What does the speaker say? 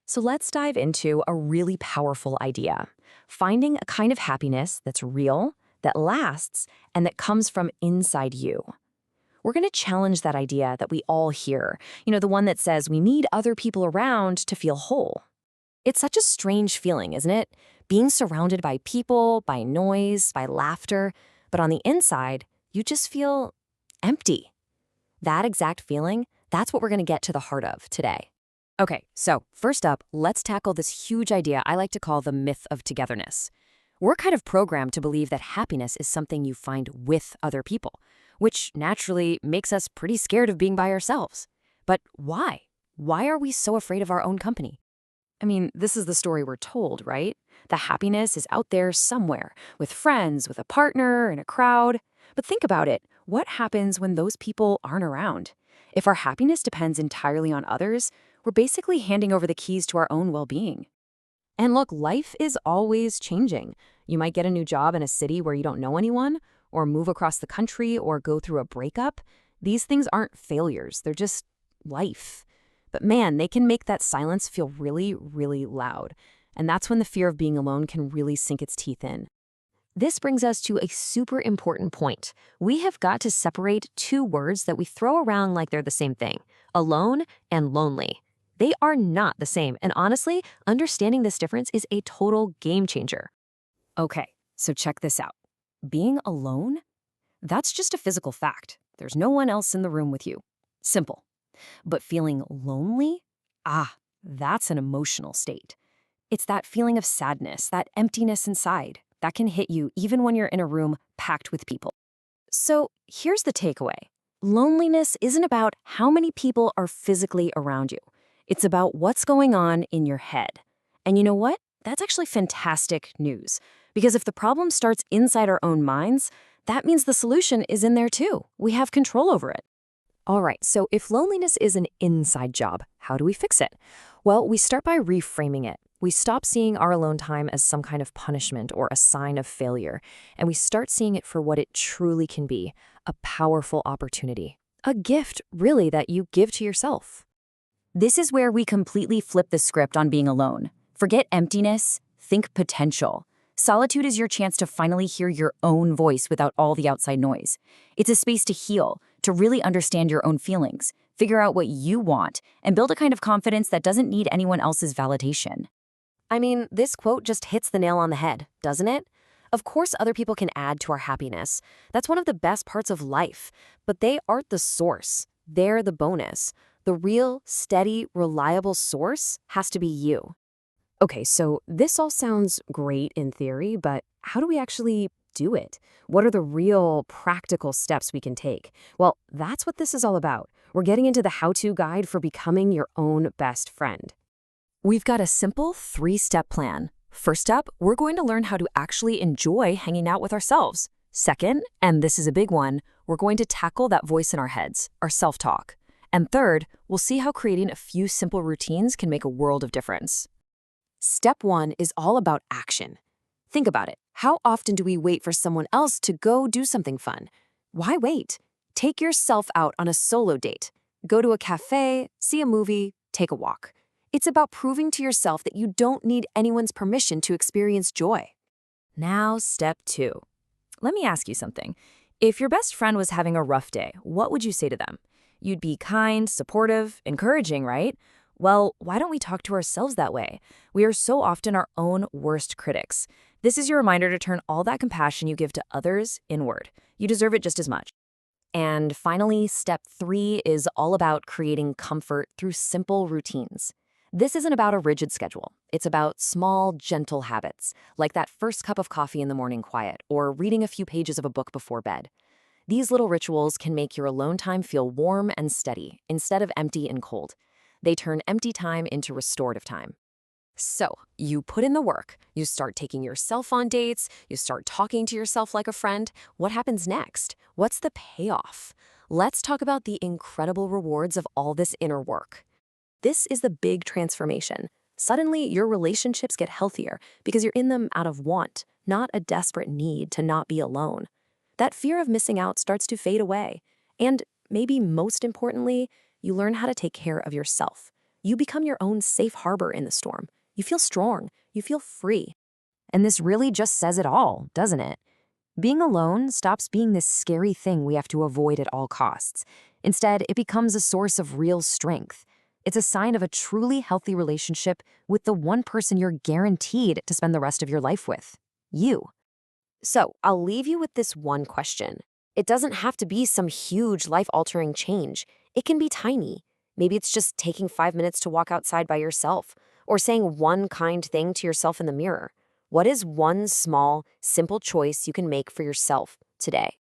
So let's dive into a really powerful idea: finding a kind of happiness that's real, that lasts, and that comes from inside you. We're going to challenge that idea that we all hear, the one that says we need other people around to feel whole. It's such a strange feeling, isn't it? Being surrounded by people, by noise, by laughter, but on the inside, you just feel empty. That exact feeling, that's what we're going to get to the heart of today. Okay, so first up, let's tackle this huge idea I like to call the myth of togetherness. We're kind of programmed to believe that happiness is something you find with other people, which naturally makes us pretty scared of being by ourselves. But why? Why are we so afraid of our own company? I mean, this is the story we're told, right? The happiness is out there somewhere, with friends, with a partner, in a crowd. But think about it. What happens when those people aren't around? If our happiness depends entirely on others, we're basically handing over the keys to our own well-being. And look, life is always changing. You might get a new job in a city where you don't know anyone, or move across the country, or go through a breakup. These things aren't failures, they're just life. But man, they can make that silence feel really, really loud. And that's when the fear of being alone can really sink its teeth in. This brings us to a super important point. We have got to separate two words that we throw around like they're the same thing: alone and lonely. They are not the same, and honestly, understanding this difference is a total game changer. Okay, so check this out. Being alone? That's just a physical fact. There's no one else in the room with you. Simple. But feeling lonely? That's an emotional state. It's that feeling of sadness, that emptiness inside, that can hit you even when you're in a room packed with people. So here's the takeaway. Loneliness isn't about how many people are physically around you. It's about what's going on in your head. And you know what? That's actually fantastic news. Because if the problem starts inside our own minds, that means the solution is in there too. We have control over it. All right, so if loneliness is an inside job, how do we fix it? Well, we start by reframing it. We stop seeing our alone time as some kind of punishment or a sign of failure, and we start seeing it for what it truly can be: a powerful opportunity. A gift, really, that you give to yourself. This is where we completely flip the script on being alone. Forget emptiness, think potential. Solitude is your chance to finally hear your own voice without all the outside noise. It's a space to heal, to really understand your own feelings, figure out what you want, and build a kind of confidence that doesn't need anyone else's validation. I mean, this quote just hits the nail on the head, doesn't it? Of course, other people can add to our happiness. That's one of the best parts of life. But they aren't the source. They're the bonus. The real, steady, reliable source has to be you. Okay, so this all sounds great in theory, but how do we actually do it? What are the real practical steps we can take? Well, that's what this is all about. We're getting into the how-to guide for becoming your own best friend. We've got a simple 3-step plan. First up, we're going to learn how to actually enjoy hanging out with ourselves. Second, and this is a big one, we're going to tackle that voice in our heads, our self-talk. And third, we'll see how creating a few simple routines can make a world of difference. Step 1 is all about action. Think about it. How often do we wait for someone else to go do something fun? Why wait? Take yourself out on a solo date. Go to a cafe, see a movie, take a walk. It's about proving to yourself that you don't need anyone's permission to experience joy. Now, step 2. Let me ask you something. If your best friend was having a rough day, what would you say to them? You'd be kind, supportive, encouraging, right? Well, why don't we talk to ourselves that way? We are so often our own worst critics. This is your reminder to turn all that compassion you give to others inward. You deserve it just as much. And finally, step 3 is all about creating comfort through simple routines. This isn't about a rigid schedule. It's about small, gentle habits, like that first cup of coffee in the morning quiet, or reading a few pages of a book before bed. These little rituals can make your alone time feel warm and steady, instead of empty and cold. They turn empty time into restorative time. So, you put in the work, you start taking yourself on dates, you start talking to yourself like a friend. What happens next? What's the payoff? Let's talk about the incredible rewards of all this inner work. This is the big transformation. Suddenly, your relationships get healthier because you're in them out of want, not a desperate need to not be alone. That fear of missing out starts to fade away. And maybe most importantly, you learn how to take care of yourself. You become your own safe harbor in the storm. You feel strong. You feel free. And this really just says it all, doesn't it? Being alone stops being this scary thing we have to avoid at all costs. Instead, it becomes a source of real strength. It's a sign of a truly healthy relationship with the one person you're guaranteed to spend the rest of your life with, you. So, I'll leave you with this one question. It doesn't have to be some huge life-altering change. It can be tiny. Maybe it's just taking 5 minutes to walk outside by yourself, or saying one kind thing to yourself in the mirror. What is one small, simple choice you can make for yourself today?